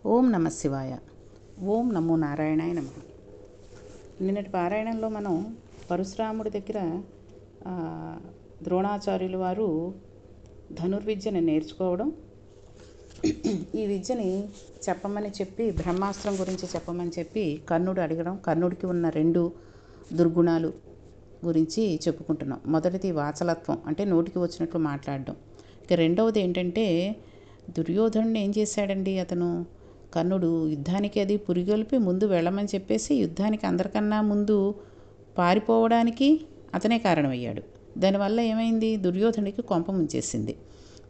ఓం నమ శివాయ. ఓం నమో నారాయణాయ నమః. నిన్నటి పారాయణంలో మనం పరశురాముడి దగ్గర ద్రోణాచార్యుల వారు ధనుర్విద్యను నేర్చుకోవడం, ఈ విద్యని చెప్పమని చెప్పి బ్రహ్మాస్త్రం గురించి చెప్పమని చెప్పి కర్ణుడు అడగడం, కర్ణుడికి ఉన్న 2 దుర్గుణాలు గురించి చెప్పుకుంటున్నాం. మొదటిది వాచలత్వం, అంటే నోటికి వచ్చినట్లు మాట్లాడడం. ఇక రెండవది ఏంటంటే దుర్యోధనుడిని ఏం చేశాడండి అతను, కర్ణుడు యుద్ధానికి అది పురిగొల్పి ముందు వెళ్ళమని చెప్పేసి యుద్ధానికి అందరికన్నా ముందు పారిపోవడానికి అతనే కారణమయ్యాడు. దానివల్ల ఏమైంది, దుర్యోధనుడికి కొంప ముంచేసింది.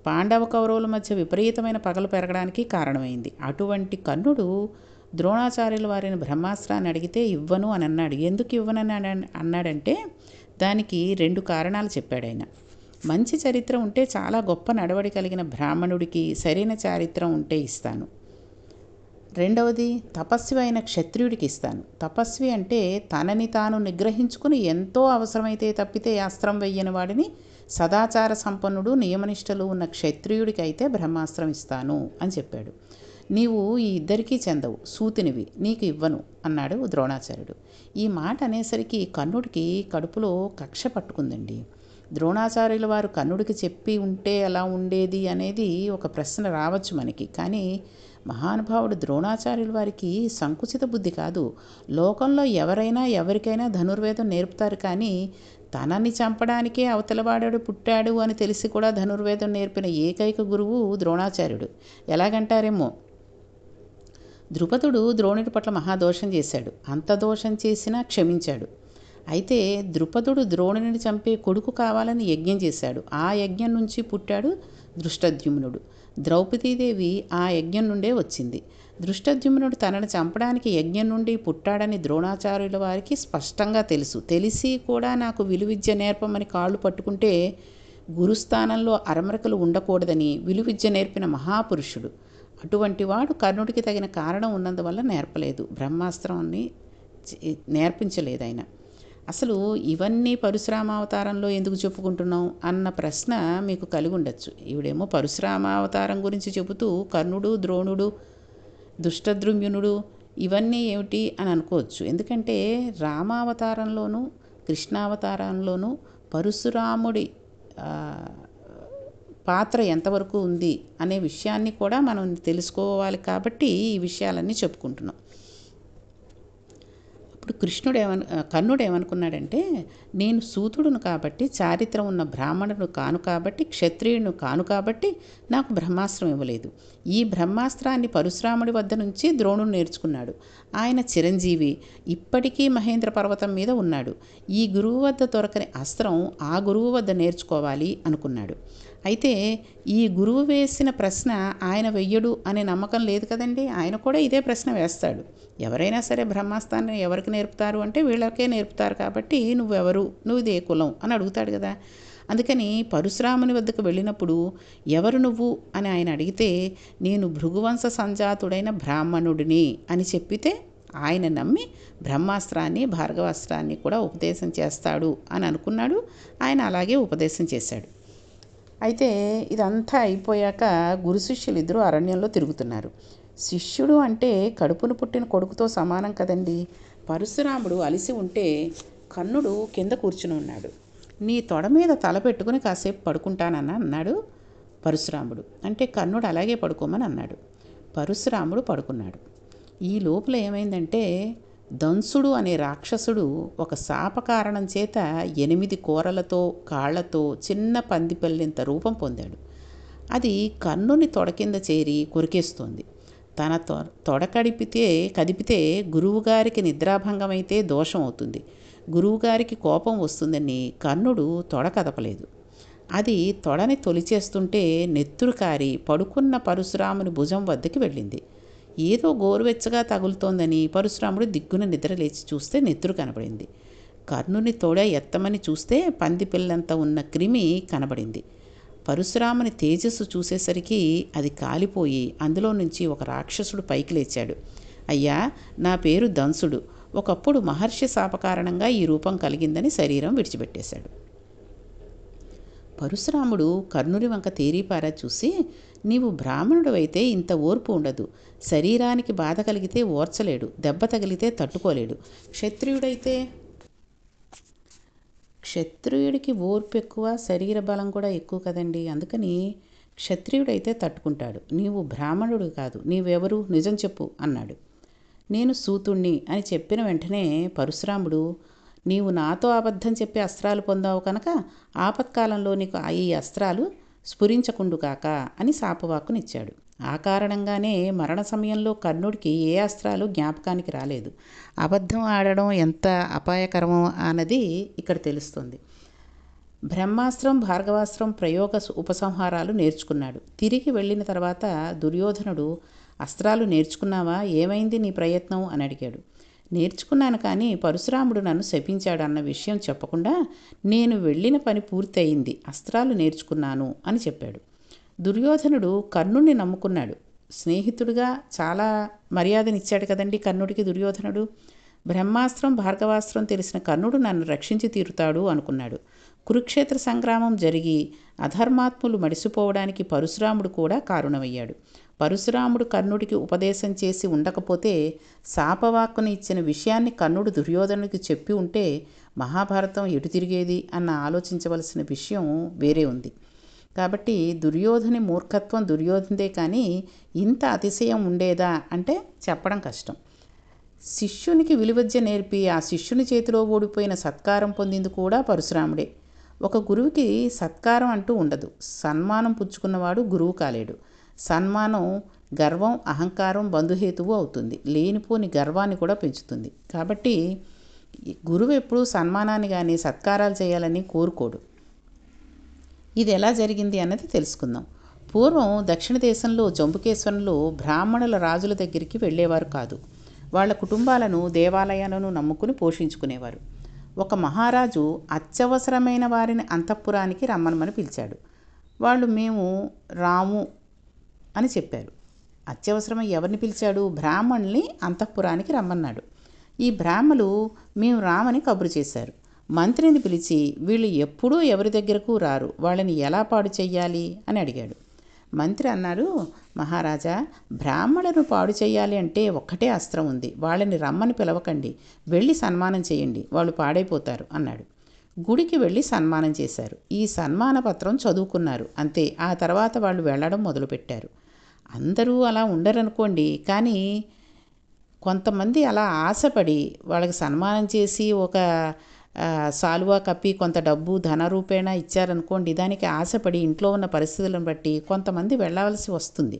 పాండవ కౌరవుల మధ్య విపరీతమైన పగలు పెరగడానికి కారణమైంది. అటువంటి కర్ణుడు ద్రోణాచార్యుల వారిని బ్రహ్మాస్త్రాన్ని అడిగితే ఇవ్వను అని అన్నాడు. ఎందుకు ఇవ్వనని అన్నాడంటే దానికి 2 కారణాలు చెప్పాడు ఆయన. మంచి చరిత్ర ఉంటే, చాలా గొప్ప నడవడి కలిగిన బ్రాహ్మణుడికి సరైన చారిత్రం ఉంటే ఇస్తాను. రెండవది, తపస్వి అయిన క్షత్రియుడికి ఇస్తాను. తపస్వి అంటే తనని తాను నిగ్రహించుకుని ఎంతో అవసరమైతే తప్పితే అస్త్రం వెయ్యని వాడిని, సదాచార సంపన్నుడు నియమనిష్టలు ఉన్న క్షత్రియుడికి అయితే బ్రహ్మాస్త్రం ఇస్తాను అని చెప్పాడు. నీవు ఈ ఇద్దరికీ చెందవు, సూతినివి, నీకు ఇవ్వను అన్నాడు ద్రోణాచార్యుడు. ఈ మాట అనేసరికి కర్ణుడికి కడుపులో కక్ష పట్టుకుందండి. ద్రోణాచార్యుల వారు కర్ణుడికి చెప్పి ఉంటే ఎలా ఉండేది అనేది ఒక ప్రశ్న రావచ్చు మనకి. కానీ మహానుభావుడు ద్రోణాచార్యుల వారికి సంకుచిత బుద్ధి కాదు. లోకంలో ఎవరైనా ఎవరికైనా ధనుర్వేదం నేర్పుతారు, కానీ తనని చంపడానికే అవతలవాడాడు పుట్టాడు అని తెలిసి కూడా ధనుర్వేదం నేర్పిన ఏకైక గురువు ద్రోణాచార్యుడు. ఎలాగంటారేమో, ద్రుపదుడు ద్రోణుడి పట్ల మహాదోషం చేశాడు. అంత దోషం చేసినా క్షమించాడు. అయితే ద్రుపదుడు ద్రోణుని చంపే కొడుకు కావాలని యజ్ఞం చేశాడు. ఆ యజ్ఞం నుంచి పుట్టాడు దృష్టద్యుమ్నుడు. ద్రౌపదీదేవి ఆ యజ్ఞం నుండే వచ్చింది. దృష్టద్యుమ్నుడు తనను చంపడానికి యజ్ఞం నుండి పుట్టాడని ద్రోణాచార్యుల వారికి స్పష్టంగా తెలుసు. తెలిసి కూడా నాకు విలువిద్య నేర్పమని కాళ్ళు పట్టుకుంటే గురుస్థానంలో అరమరకలు ఉండకూడదని విలువిద్య నేర్పిన మహాపురుషుడు. అటువంటి వాడు కర్ణుడికి తగిన కారణం ఉన్నందువల్ల నేర్పలేదు, బ్రహ్మాస్త్రాన్ని నేర్పించలేదు ఆయన. అసలు ఇవన్నీ పరశురామావతారంలో ఎందుకు చెప్పుకుంటున్నాం అన్న ప్రశ్న మీకు కలిగి ఉండొచ్చు. ఈవిడేమో పరశురామావతారం గురించి చెబుతూ కర్ణుడు, ద్రోణుడు, దుష్టద్రుమ్యునుడు ఇవన్నీ ఏమిటి అని అనుకోవచ్చు. ఎందుకంటే రామావతారంలోనూ కృష్ణావతారంలోనూ పరశురాముడి పాత్ర ఎంతవరకు ఉంది అనే విషయాన్ని కూడా మనం తెలుసుకోవాలి. కాబట్టి ఈ విషయాలన్నీ చెప్పుకుంటున్నాం. ఇప్పుడు కర్ణుడు ఏమనుకున్నాడంటే, నేను సూతుడును కాబట్టి, చారిత్రం ఉన్న బ్రాహ్మణుడు కాను కాబట్టి, క్షత్రియుడు కాను కాబట్టి నాకు బ్రహ్మాస్త్రం ఇవ్వలేదు. ఈ బ్రహ్మాస్త్రాన్ని పరశురాముడి వద్ద నుంచి ద్రోణుడు నేర్చుకున్నాడు. ఆయన చిరంజీవి, ఇప్పటికీ మహేంద్ర పర్వతం మీద ఉన్నాడు. ఈ గురువు వద్ద దొరకని అస్త్రం ఆ గురువు వద్ద నేర్చుకోవాలి అనుకున్నాడు. అయితే ఈ గురువు వేసిన ప్రశ్న ఆయన వెయ్యడు అనే నమ్మకం లేదు కదండి. ఆయన కూడా ఇదే ప్రశ్న వేస్తాడు. ఎవరైనా సరే బ్రహ్మాస్త్రాన్ని ఎవరికి నేర్పుతారు అంటే వీళ్ళకే నేర్పుతారు కాబట్టి నువ్వెవరు, నువ్వు ఇదే కులం అని అడుగుతాడు కదా. అందుకని పరశురాముని వద్దకు వెళ్ళినప్పుడు ఎవరు నువ్వు అని ఆయన అడిగితే, నేను భృగువంశ సంజాతుడైన బ్రాహ్మణుడిని అని చెప్పితే ఆయన నమ్మి బ్రహ్మాస్త్రాన్ని భార్గవాస్త్రాన్ని కూడా ఉపదేశం చేస్తాడు అని అనుకున్నాడు. ఆయన అలాగే ఉపదేశం చేశాడు. అయితే ఇదంతా అయిపోయాక గురు శిష్యులు ఇద్దరు అరణ్యంలో తిరుగుతున్నారు. శిష్యుడు అంటే కడుపును పుట్టిన కొడుకుతో సమానం కదండి. పరశురాముడు అలిసి ఉంటే కర్ణుడు కింద కూర్చుని ఉన్నాడు. నీ తొడ మీద తల పెట్టుకుని కాసేపు పడుకుంటానని అన్నాడు పరశురాముడు. అంటే కర్ణుడు అలాగే పడుకోమని అన్నాడు. పరశురాముడు పడుకున్నాడు. ఈ లోపల ఏమైందంటే, దంసుడు అనే రాక్షసుడు ఒక శాప కారణం చేత 8 కూరలతో కాళ్లతో చిన్న పందిపల్లింత రూపం పొందాడు. అది కర్ణుని తొడ కింద చేరి కొరికేస్తోంది. తన తొడ కదిపితే గురువుగారికి నిద్రాభంగమైతే దోషం అవుతుంది, గురువుగారికి కోపం వస్తుందని కర్ణుడు తొడ కదపలేదు. అది తొడని తొలిచేస్తుంటే నెత్తురు కారి పడుకున్న పరశురాముని భుజం వద్దకి వెళ్ళింది. ఏదో గోరువెచ్చగా తగులుతోందని పరశురాముడు దిగ్గున నిద్రలేచి చూస్తే నెత్తురు కనబడింది. కర్ణుని తొడ ఎత్తమని చూస్తే పందిపిల్లంత ఉన్న క్రిమి కనబడింది. పరశురాముని తేజస్సు చూసేసరికి అది కాలిపోయి అందులో నుంచి ఒక రాక్షసుడు పైకి లేచాడు. అయ్యా, నా పేరు దంసుడు. ఒకప్పుడు మహర్షి శాప కారణంగా ఈ రూపం కలిగిందని శరీరం విడిచిపెట్టేశాడు. పరశురాముడు కర్ణుని వంక తేరీపారా చూసి, నీవు బ్రాహ్మణుడవైతే ఇంత ఓర్పు ఉండదు. శరీరానికి బాధ కలిగితే ఓర్చలేడు, దెబ్బ తగిలితే తట్టుకోలేడు. క్షత్రియుడికి ఓర్పు ఎక్కువ, శరీర బలం కూడా ఎక్కువ కదండి. అందుకని క్షత్రియుడైతే తట్టుకుంటాడు. నీవు బ్రాహ్మణుడు కాదు, నీవెవరు, నిజం చెప్పు అన్నాడు. నేను సూతుణ్ణి అని చెప్పిన వెంటనే పరశురాముడు, నీవు నాతో అబద్ధం చెప్పి అస్త్రాలు పొందావు కనుక ఆపత్కాలంలో నీకు ఈ అస్త్రాలు స్ఫురించకుండు కాక అని శాపవాక్కునిచ్చాడు. ఆ కారణంగానే మరణ సమయంలో కర్ణుడికి ఏ అస్త్రాలు జ్ఞాపకానికి రాలేదు. అబద్ధం ఆడడం ఎంత అపాయకరమో అన్నది ఇక్కడ తెలుస్తుంది. బ్రహ్మాస్త్రం, భార్గవాస్త్రం ప్రయోగ ఉపసంహారాలు నేర్చుకున్నాడు. తిరిగి వెళ్ళిన తర్వాత దుర్యోధనుడు, అస్త్రాలు నేర్చుకున్నావా, ఏమైంది నీ ప్రయత్నం అని అడిగాడు. నేర్చుకున్నాను, కానీ పరశురాముడు నన్ను శపించాడు అన్న విషయం చెప్పకుండా నేను వెళ్ళిన పని పూర్తయింది, అస్త్రాలు నేర్చుకున్నాను అని చెప్పాడు. దుర్యోధనుడు కర్ణుడిని నమ్ముకున్నాడు. స్నేహితుడిగా చాలా మర్యాదనిచ్చాడు కదండి కర్ణుడికి దుర్యోధనుడు. బ్రహ్మాస్త్రం, భార్గవాస్త్రం తెలిసిన కర్ణుడు నన్ను రక్షించి తీరుతాడు అనుకున్నాడు. కురుక్షేత్ర సంగ్రామం జరిగి అధర్మాత్ములు మడిసిపోవడానికి పరశురాముడు కూడా కారణమయ్యాడు. పరశురాముడు కర్ణుడికి ఉపదేశం చేసి ఉండకపోతే, శాపవాక్కును ఇచ్చిన విషయాన్ని కర్ణుడు దుర్యోధనుడికి చెప్పి ఉంటే మహాభారతం ఎటు తిరిగేది అన్న ఆలోచించవలసిన విషయం వేరే ఉంది. కాబట్టి దుర్యోధని మూర్ఖత్వం దుర్యోధనదే, కానీ ఇంత అతిశయం ఉండేదా అంటే చెప్పడం కష్టం. శిష్యునికి విలువిద్య నేర్పి ఆ శిష్యుని చేతిలో ఓడిపోయిన సత్కారం పొందింది కూడా పరశురాముడే. ఒక గురువుకి సత్కారం అంటూ ఉండదు. సన్మానం పుచ్చుకున్నవాడు గురువు కాలేడు. సన్మానం గర్వం, అహంకారం బంధుహేతువు అవుతుంది. లేనిపోని గర్వాన్ని కూడా పెంచుతుంది. కాబట్టి గురువు ఎప్పుడూ సన్మానాన్ని కానీ సత్కారాలు చేయాలని కోరుకోడు. ఇది ఎలా జరిగింది అన్నది తెలుసుకుందాం. పూర్వం దక్షిణ దేశంలో జంబుకేశ్వరంలో బ్రాహ్మణుల రాజుల దగ్గరికి వెళ్ళేవారు కాదు. వాళ్ళ కుటుంబాలను, దేవాలయాలను నమ్ముకుని పోషించుకునేవారు. ఒక మహారాజు అత్యవసరమైన వారిని అంతఃపురానికి రమ్మనమని పిలిచాడు. వాళ్ళు మేము రాము అని చెప్పారు. అత్యవసరమై ఎవరిని పిలిచాడు? బ్రాహ్మణుల్ని అంతఃపురానికి రమ్మన్నాడు. ఈ బ్రాహ్మలు మేము రామని కబురు చేశారు. మంత్రిని పిలిచి, వీళ్ళు ఎప్పుడూ ఎవరి దగ్గరకు రారు, వాళ్ళని ఎలా పాడు చెయ్యాలి అని అడిగాడు. మంత్రి అన్నాడు, మహారాజా, బ్రాహ్మణులను పాడు చేయాలి అంటే ఒక్కటే అస్త్రం ఉంది. వాళ్ళని రమ్మని పిలవకండి, వెళ్ళి సన్మానం చేయండి, వాళ్ళు పాడైపోతారు అన్నాడు. గుడికి వెళ్ళి సన్మానం చేశారు. ఈ సన్మాన పత్రం చదువుకున్నారు, అంతే. ఆ తర్వాత వాళ్ళు వెళ్ళడం మొదలుపెట్టారు. అందరూ అలా ఉండరనుకోండి, కానీ కొంతమంది అలా ఆశపడి వాళ్ళకి సన్మానం చేసి ఒక సాలువా కప్పి కొంత డబ్బు ధన రూపేణ ఇచ్చారనుకోండి, దానికి ఆశపడి ఇంట్లో ఉన్న పరిస్థితులను బట్టి కొంతమంది వెళ్ళవలసి వస్తుంది.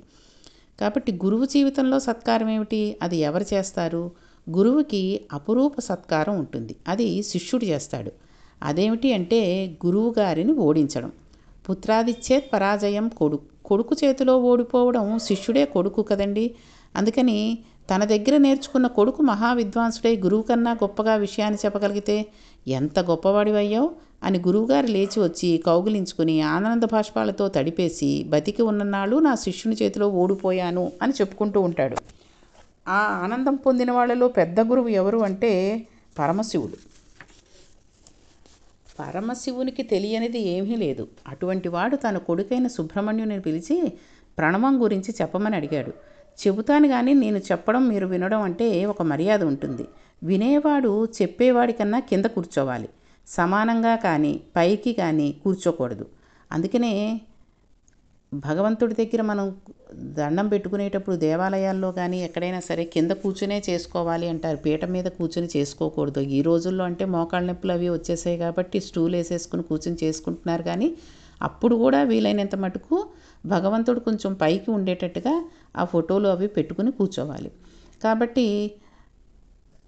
కాబట్టి గురువు జీవితంలో సత్కారం ఏమిటి? అది ఎవరు చేస్తారు? గురువుకి అపురూప సత్కారం ఉంటుంది, అది శిష్యుడు చేస్తాడు. అదేమిటి అంటే గురువు గారిని ఓడించడం. పుత్రాదిచ్చేత్ పరాజయం. కొడుకు చేతిలో ఓడిపోవడం శిష్యుడే కొడుకు కదండి. అందుకని తన దగ్గర నేర్చుకున్న కొడుకు మహావిద్వాంసుడై గురువు కన్నా గొప్పగా విషయాన్ని చెప్పగలిగితే ఎంత గొప్పవాడివయ్యావు అని గురువుగారు లేచి వచ్చి కౌగిలించుకుని ఆనంద బాష్పాలతో తడిపేసి, బతికి ఉన్ననాళ్ళు నా శిష్యుని చేతిలో ఓడిపోయాను అని చెప్పుకుంటూ ఉంటాడు. ఆ ఆనందం పొందిన వాళ్ళలో పెద్ద గురువు ఎవరు అంటే పరమశివుడు. పరమశివునికి తెలియనిది ఏమీ లేదు. అటువంటి వాడు తన కొడుకైన సుబ్రహ్మణ్యుని పిలిచి ప్రణవం గురించి చెప్పమని అడిగాడు. చెబుతాను, కానీ నేను చెప్పడం మీరు వినడం అంటే ఒక మర్యాద ఉంటుంది. వినేవాడు చెప్పేవాడి కన్నా కింద కూర్చోవాలి, సమానంగా కానీ పైకి కానీ కూర్చోకూడదు. అందుకనే భగవంతుడి దగ్గర మనం దండం పెట్టుకునేటప్పుడు దేవాలయాల్లో కానీ ఎక్కడైనా సరే కింద కూర్చునే చేసుకోవాలి అంటారు, పీట మీద కూర్చుని చేసుకోకూడదు. ఈ రోజుల్లో అంటే మోకాళ్ళ నొప్పులు అవి వచ్చేసాయి కాబట్టి స్టూల్ వేసేసుకుని కూర్చుని చేసుకుంటున్నారు. కానీ అప్పుడు కూడా వీలైనంత మటుకు భగవంతుడు కొంచెం పైకి ఉండేటట్టుగా ఆ ఫోటోలు అవి పెట్టుకుని కూర్చోవాలి. కాబట్టి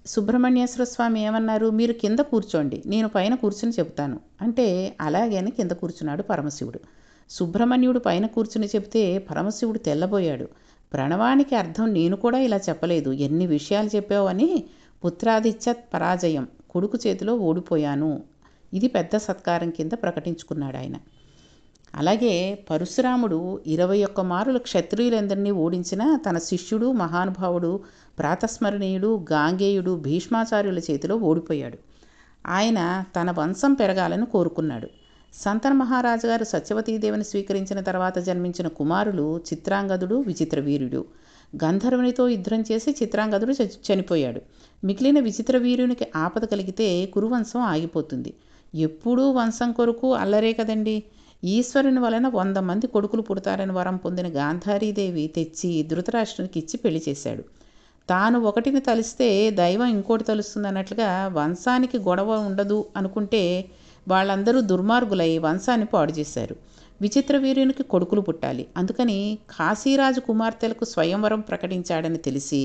సుబ్రహ్మణ్యేశ్వర స్వామి ఏమన్నారు, మీరు కింద కూర్చోండి, నేను పైన కూర్చుని చెప్తాను అంటే అలాగే అని కింద కూర్చున్నాడు పరమశివుడు. సుబ్రహ్మణ్యుడు పైన కూర్చుని చెప్తే పరమశివుడు తెల్లబోయాడు. ప్రణవానికి అర్థం నేను కూడా ఇలా చెప్పలేదు, ఎన్ని విషయాలు చెప్పావు అని. పుత్రాదిచ్చేత్ పరాజయం, కొడుకు చేతిలో ఓడిపోయాను, ఇది పెద్ద సత్కారం కింద ప్రకటించుకున్నాడు ఆయన. అలాగే పరశురాముడు 21 మారులు క్షత్రియులందరినీ ఓడించిన తన శిష్యుడు మహానుభావుడు ప్రాతస్మరణీయుడు గాంగేయుడు భీష్మాచార్యుల చేతిలో ఓడిపోయాడు. ఆయన తన వంశం పెరగాలని కోరుకున్నాడు. సంతన మహారాజు గారు సత్యవతీదేవిని స్వీకరించిన తర్వాత జన్మించిన కుమారులు చిత్రాంగదుడు, విచిత్రవీర్యుడు. గంధర్వునితో యుద్ధం చేసి చిత్రాంగదుడు చనిపోయాడు. మిగిలిన విచిత్రవీర్యునికి ఆపద కలిగితే కురువంశం ఆగిపోతుంది. ఎప్పుడూ వంశం కొరకు అల్లరే కదండి. ఈశ్వరుని వలన 100 మంది కొడుకులు పుడతారని వరం పొందిన గాంధారీదేవి తెచ్చి ధృతరాష్ట్రునికి ఇచ్చి పెళ్లి చేశాడు. తాను ఒకటిని తలిస్తే దైవం ఇంకోటి తలుస్తుంది అన్నట్లుగా వంశానికి గొడవ ఉండదు అనుకుంటే వాళ్ళందరూ దుర్మార్గులై వంశాన్ని పాడు చేశారు. విచిత్రవీర్యునికి కొడుకులు పుట్టాలి. అందుకని కాశీరాజు కుమార్తెలకు స్వయంవరం ప్రకటించాడని తెలిసి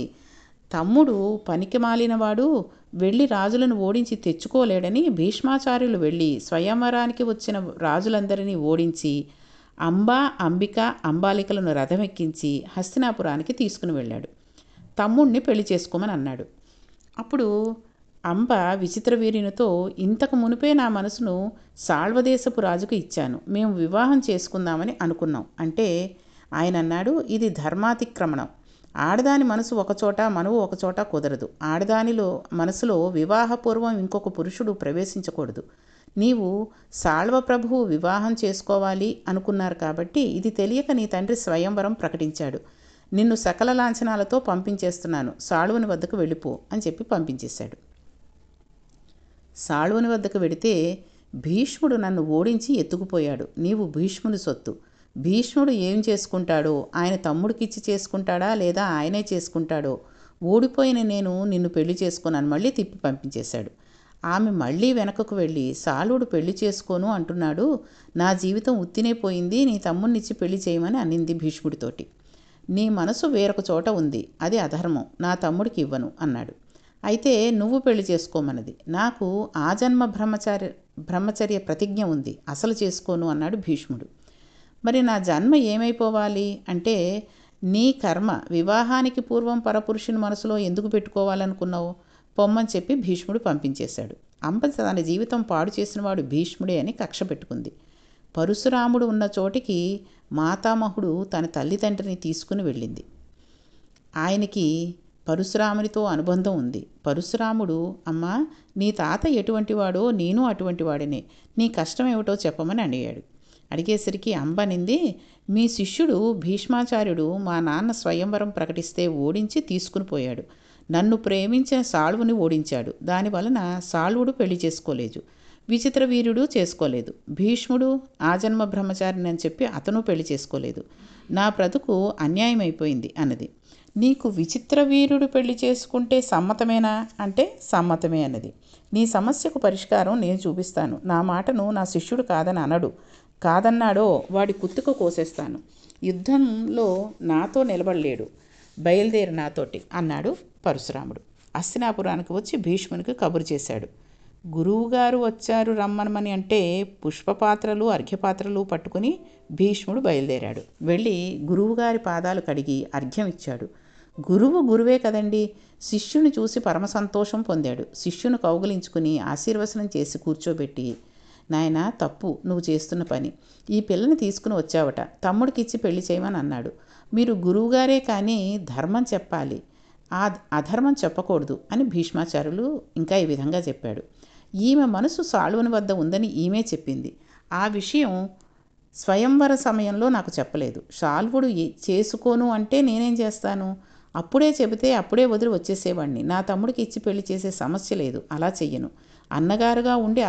తమ్ముడు పనికిమాలినవాడు వెళ్ళి రాజులను ఓడించి తెచ్చుకోలేడని భీష్మాచార్యులు వెళ్ళి స్వయంవరానికి వచ్చిన రాజులందరినీ ఓడించి అంబిక, అంబాలికలను రథమెక్కించి హస్తినాపురానికి తీసుకుని వెళ్ళాడు. తమ్ముణ్ణి పెళ్లి చేసుకోమని అన్నాడు. అప్పుడు అంబ విచిత్రవీర్యునితో, ఇంతకు మునిపే నా మనసును సాళ్వదేశపు రాజుకు ఇచ్చాను, మేము వివాహం చేసుకుందామని అనుకున్నాం అంటే ఆయన అన్నాడు, ఇది ధర్మాతిక్రమణం. ఆడదాని మనసు ఒకచోట, మనువు ఒకచోట కుదరదు. ఆడదానిలో మనసులో వివాహపూర్వం ఇంకొక పురుషుడు ప్రవేశించకూడదు. నీవు సాళ్వ ప్రభువు వివాహం చేసుకోవాలి అనుకున్నారు కాబట్టి ఇది తెలియక నీ తండ్రి స్వయంవరం ప్రకటించాడు. నిన్ను సకల లాంఛనాలతో పంపించేస్తున్నాను, సాళ్వుని వద్దకు వెళ్ళిపో అని చెప్పి పంపించేశాడు. సాళ్వుని వద్దకు వెడితే భీష్ముడు నన్ను ఓడించి ఎత్తుకుపోయాడు. నీవు భీష్ముని సొత్తు. భీష్ముడు ఏం చేసుకుంటాడో, ఆయన తమ్ముడికిచ్చి చేసుకుంటాడా లేదా ఆయనే చేసుకుంటాడో, ఓడిపోయిన నేను నిన్ను పెళ్లి చేసుకున్నాను మళ్ళీ తిప్పి పంపించేశాడు. ఆమె మళ్ళీ వెనకకు వెళ్ళి, సాలుడు పెళ్లి చేసుకోను అంటున్నాడు, నా జీవితం ఉత్తినే పోయింది, నీ తమ్ముడినిచ్చి పెళ్లి చేయమని అనింది భీష్ముడితోటి. నీ మనసు వేరొక చోట ఉంది, అది అధర్మం, నా తమ్ముడికి ఇవ్వను అన్నాడు. అయితే నువ్వు పెళ్లి చేసుకోమన్నది. నాకు ఆజన్మ బ్రహ్మచర్య ప్రతిజ్ఞ ఉంది, అసలు చేసుకోను అన్నాడు భీష్ముడు. మరి నా జన్మ ఏమైపోవాలి అంటే, నీ కర్మ, వివాహానికి పూర్వం పరపురుషుని మనసులో ఎందుకు పెట్టుకోవాలనుకున్నావు, పొమ్మని చెప్పి భీష్ముడు పంపించేశాడు. అంబ తన జీవితం పాడు చేసినవాడు భీష్ముడే అని కక్ష పెట్టుకుంది. పరశురాముడు ఉన్న చోటికి మాతామహుడు తన తల్లిదండ్రిని తీసుకుని వెళ్ళింది. ఆయనకి పరశురామునితో అనుబంధం ఉంది. పరశురాముడు, అమ్మా నీ తాత ఎటువంటి వాడో నేను అటువంటి వాడినే, నీ కష్టం ఏమిటో చెప్పమని అడిగాడు. అడిగేసరికి అంబనింది, మీ శిష్యుడు భీష్మాచార్యుడు మా నాన్న స్వయంవరం ప్రకటిస్తే ఓడించి తీసుకుని పోయాడు. నన్ను ప్రేమించిన సాళ్వుని ఓడించాడు. దానివలన సాళ్వుడు పెళ్లి చేసుకోలేదు, విచిత్రవీర్యుడు చేసుకోలేదు, భీష్ముడు ఆజన్మ బ్రహ్మచారిని అని చెప్పి అతను పెళ్లి చేసుకోలేదు. నా బ్రతుకు అన్యాయమైపోయింది అన్నది. నీకు విచిత్రవీర్యుడు పెళ్లి చేసుకుంటే సమ్మతమేనా అంటే సమ్మతమే అన్నది. నీ సమస్యకు పరిష్కారం నేను చూపిస్తాను. నా మాటను నా శిష్యుడు కాదని అనడు, కాదన్నాడో వాడి కుత్తుకు కోసేస్తాను. యుద్ధంలో నాతో నిలబడలేడు, బయలుదేరి నాతోటి అన్నాడు పరశురాముడు. హస్తినాపురానికి వచ్చి భీష్మునికి కబురు చేశాడు. గురువుగారు వచ్చారు రమ్మనమని అంటే పుష్పపాత్రలు అర్ఘ్యపాత్రలు పట్టుకుని భీష్ముడు బయలుదేరాడు. వెళ్ళి గురువుగారి పాదాలు కడిగి అర్ఘ్యం ఇచ్చాడు. గురువే కదండి. శిష్యుని చూసి పరమ సంతోషం పొందాడు. శిష్యుని కౌగిలించుకుని ఆశీర్వచనం చేసి కూర్చోబెట్టి, నాయనా తప్పు నువ్వు చేస్తున్న పని, ఈ పిల్లని తీసుకుని వచ్చావట, తమ్ముడికి ఇచ్చి పెళ్లి చేయమని అన్నాడు. మీరు గురువుగారే కానీ ధర్మం చెప్పాలి, ఆ అధర్మం చెప్పకూడదు అని భీష్మాచార్యులు ఇంకా ఈ విధంగా చెప్పాడు. ఈమె మనసు సాళ్వుని వద్ద ఉందని ఈమె చెప్పింది. ఆ విషయం స్వయంవర సమయంలో నాకు చెప్పలేదు. సాల్వుడు చేసుకోను అంటే నేనేం చేస్తాను? అప్పుడే చెబితే అప్పుడే వదిలి వచ్చేసేవాడిని. నా తమ్ముడికి ఇచ్చి పెళ్లి చేసే సమస్య లేదు, అలా చెయ్యను. అన్నగారుగా ఉండి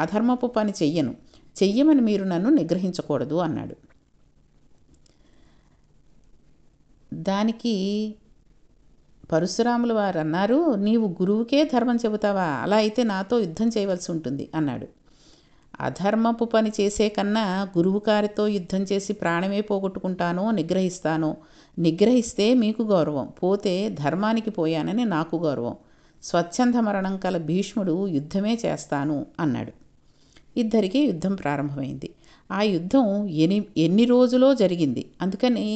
అధర్మపు పని చెయ్యమని మీరు నన్ను నిగ్రహించకూడదు అన్నాడు. దానికి పరశురాముల వారు అన్నారు, నీవు గురువుకే ధర్మం చెబుతావా? అలా అయితే నాతో యుద్ధం చేయవలసి ఉంటుంది అన్నాడు. అధర్మపు పని చేసే కన్నా గురువు గారితో యుద్ధం చేసి ప్రాణమే పోగొట్టుకుంటానో నిగ్రహిస్తే మీకు గౌరవం, పోతే ధర్మానికి పోయానని నాకు గౌరవం. స్వచ్ఛంద మరణం కల భీష్ముడు యుద్ధమే చేస్తాను అన్నాడు. ఇద్దరికీ యుద్ధం ప్రారంభమైంది. ఆ యుద్ధం ఎన్ని రోజులో జరిగింది. అందుకని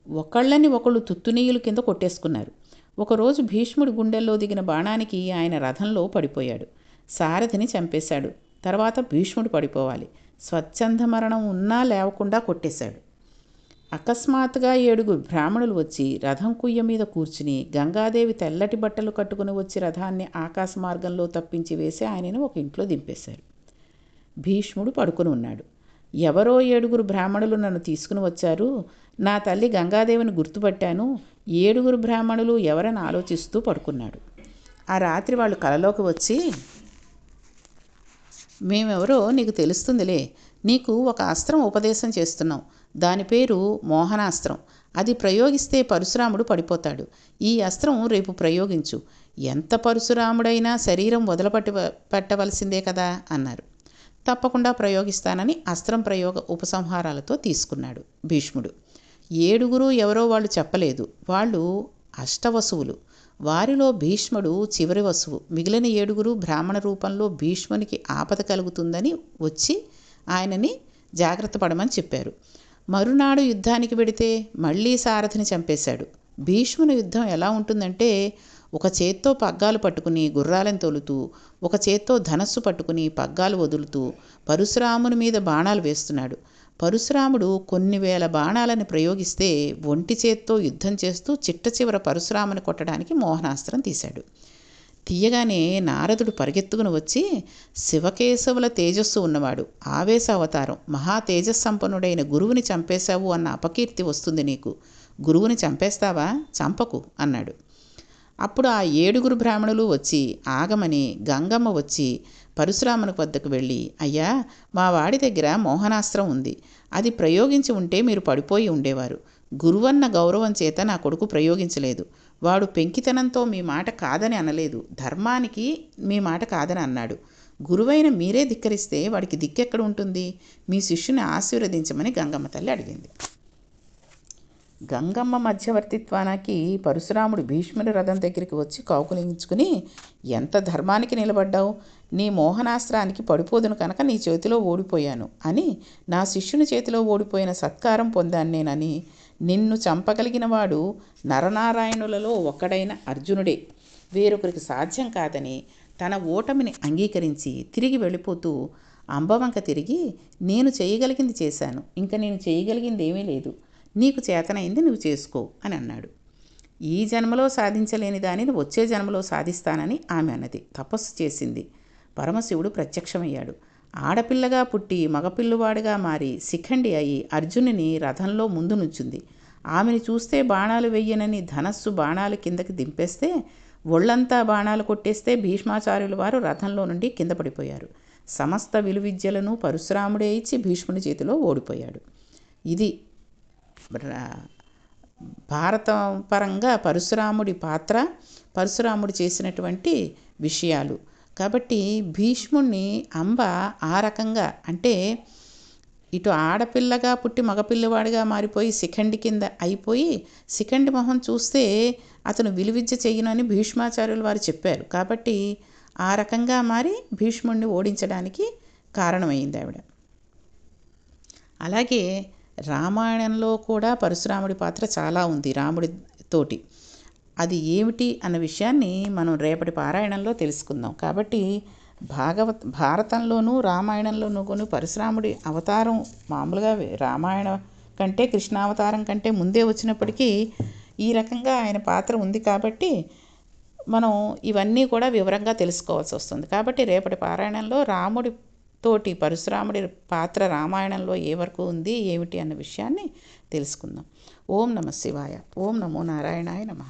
ఒకళ్ళని ఒకళ్ళు తుత్తునీయుల కింద కొట్టేసుకున్నారు. ఒకరోజు భీష్ముడి గుండెల్లో దిగిన బాణానికి ఆయన రథంలో పడిపోయాడు. సారథిని చంపేశాడు. తర్వాత భీష్ముడు పడిపోవాలి. స్వచ్ఛంద మరణం ఉన్నా లేవకుండా కొట్టేశాడు. అకస్మాత్తుగా 7 బ్రాహ్మణులు వచ్చి రథం కుయ్య మీద కూర్చుని గంగాదేవి తెల్లటి బట్టలు కట్టుకుని వచ్చి రథాన్ని ఆకాశ మార్గంలో తప్పించి వేసి ఆయనను ఒక ఇంట్లో దింపేశారు. భీష్ముడు పడుకుని ఉన్నాడు. ఎవరో 7 బ్రాహ్మణులు నన్ను తీసుకుని వచ్చారు. నా తల్లి గంగాదేవిని గుర్తుపట్టాను. 7 బ్రాహ్మణులు ఎవరని ఆలోచిస్తూ పడుకున్నాడు. ఆ రాత్రి వాళ్ళు కలలోకి వచ్చి, మేమెవరో నీకు తెలుస్తుందిలే. నీకు ఒక అస్త్రం ఉపదేశం చేస్తున్నాం. దాని పేరు మోహనాస్త్రం. అది ప్రయోగిస్తే పరశురాముడు పడిపోతాడు. ఈ అస్త్రం రేపు ప్రయోగించు. ఎంత పరశురాముడైనా శరీరం పెట్టవలసిందే కదా అన్నారు. తప్పకుండా ప్రయోగిస్తానని అస్త్రం ప్రయోగ ఉపసంహారాలతో తీసుకున్నాడు భీష్ముడు. 7 ఎవరో వాళ్ళు చెప్పలేదు. వాళ్ళు అష్టవసువులు. వారిలో భీష్ముడు చివరి వసువు. మిగిలిన 7 బ్రాహ్మణ రూపంలో భీష్మునికి ఆపద కలుగుతుందని వచ్చి ఆయనని జాగ్రత్త పడమని చెప్పారు. మరునాడు యుద్ధానికి వెడితే మళ్ళీ సారథిని చంపేశాడు. భీష్ముని యుద్ధం ఎలా ఉంటుందంటే, ఒక చేత్తో పగ్గాలు పట్టుకుని గుర్రాలను తోలుతూ, ఒక చేత్తో ధనస్సు పట్టుకుని పగ్గాలు వదులుతూ పరశురాముని మీద బాణాలు వేస్తున్నాడు. పరశురాముడు కొన్ని వేల బాణాలను ప్రయోగిస్తే ఒంటి చేత్తో యుద్ధం చేస్తూ చిట్ట చివర పరశురాముని కొట్టడానికి మోహనాస్త్రం తీశాడు. తీయగానే నారదుడు పరిగెత్తుకుని వచ్చి, శివకేశవుల తేజస్సు ఉన్నవాడు, ఆవేశ అవతారం, మహా తేజస్సంపన్నుడైన గురువుని చంపేశావు అన్న అపకీర్తి వస్తుంది నీకు. గురువుని చంపేస్తావా? చంపకు అన్నాడు. అప్పుడు ఆ 7 బ్రాహ్మణులు వచ్చి ఆగమని గంగమ్మ వచ్చి పరశురాముని వద్దకు వెళ్ళి, అయ్యా, మా వాడి దగ్గర మోహనాస్త్రం ఉంది. అది ప్రయోగించి ఉంటే మీరు పడిపోయి ఉండేవారు. గురువన్న గౌరవం చేత నా కొడుకు ప్రయోగించలేదు. వాడు పెంకితనంతో మీ మాట కాదని అనలేదు. ధర్మానికి మీ మాట కాదని అన్నాడు. గురువైన మీరే ధిక్కరిస్తే వాడికి దిక్కెక్కడ ఉంటుంది? మీ శిష్యుని ఆశీర్వదించమని గంగమ్మ తల్లి అడిగింది. గంగమ్మ మధ్యవర్తిత్వానికి పరశురాముడు భీష్ముని రథం దగ్గరికి వచ్చి కౌకులించుకుని, ఎంత ధర్మానికి నిలబడ్డావు? నీ మోహనాస్త్రానికి పడిపోదును కనుక నీ చేతిలో ఓడిపోయాను అని, నా శిష్యుని చేతిలో ఓడిపోయిన సత్కారం పొందాను నేనని, నిన్ను చంపగలిగిన వాడు నరనారాయణులలో ఒక్కడైన అర్జునుడే, వేరొకరికి సాధ్యం కాదని తన ఓటమిని అంగీకరించి తిరిగి వెళ్ళిపోతూ అంబవంక తిరిగి, నేను చేయగలిగింది చేశాను, ఇంకా నేను చేయగలిగింది ఏమీ లేదు, నీకు చేతనైంది నువ్వు చేసుకో అని అన్నాడు. ఈ జన్మలో సాధించలేని దానిని వచ్చే జన్మలో సాధిస్తానని ఆమె అన్నది. తపస్సు చేసింది. పరమశివుడు ప్రత్యక్షమయ్యాడు. ఆడపిల్లగా పుట్టి మగపిల్లువాడిగా మారి శిఖండి అయి అర్జునుని రథంలో ముందు నుంచుంది. ఆమెను చూస్తే బాణాలు వెయ్యనని ధనస్సు బాణాలు కిందకి దింపేస్తే, ఒళ్లంతా బాణాలు కొట్టేస్తే భీష్మాచార్యుల వారు రథంలో నుండి కింద పడిపోయారు. సమస్త విలువిద్యలను పరశురాముడే ఇచ్చి భీష్ముని చేతిలో ఓడిపోయాడు. ఇది భారతం పరంగా పరశురాముడి పాత్ర, పరశురాముడు చేసినటువంటి విషయాలు. కాబట్టి భీష్ముడిని అంబ ఆ రకంగా, అంటే ఇటు ఆడపిల్లగా పుట్టి మగపిల్లవాడిగా మారిపోయి శిఖండి కింద అయిపోయి, శిఖండి మొహం చూస్తే అతను విలువిద్య చెయ్యనని భీష్మాచార్యులు వారు చెప్పారు. కాబట్టి ఆ రకంగా మారి భీష్ముడిని ఓడించడానికి కారణమైంది ఆవిడ. అలాగే రామాయణంలో కూడా పరశురాముడి పాత్ర చాలా ఉంది రాముడితోటి. అది ఏమిటి అన్న విషయాన్ని మనం రేపటి పారాయణంలో తెలుసుకుందాం. కాబట్టి భారతంలోనూ రామాయణంలోనూ కొన్ని పరశురాముడి అవతారం మామూలుగా రామాయణం కంటే కృష్ణావతారం కంటే ముందే వచ్చినప్పటికీ ఈ రకంగా ఆయన పాత్ర ఉంది. కాబట్టి మనం ఇవన్నీ కూడా వివరంగా తెలుసుకోవాల్సి వస్తుంది. కాబట్టి రేపటి పారాయణంలో రాముడి తోటి పరశురాముడి పాత్ర రామాయణంలో ఏ వరకు ఉంది ఏమిటి అన్న విషయాన్ని తెలుసుకుందాం. ఓం నమః శివాయ. ఓం నమో నారాయణాయ నమః.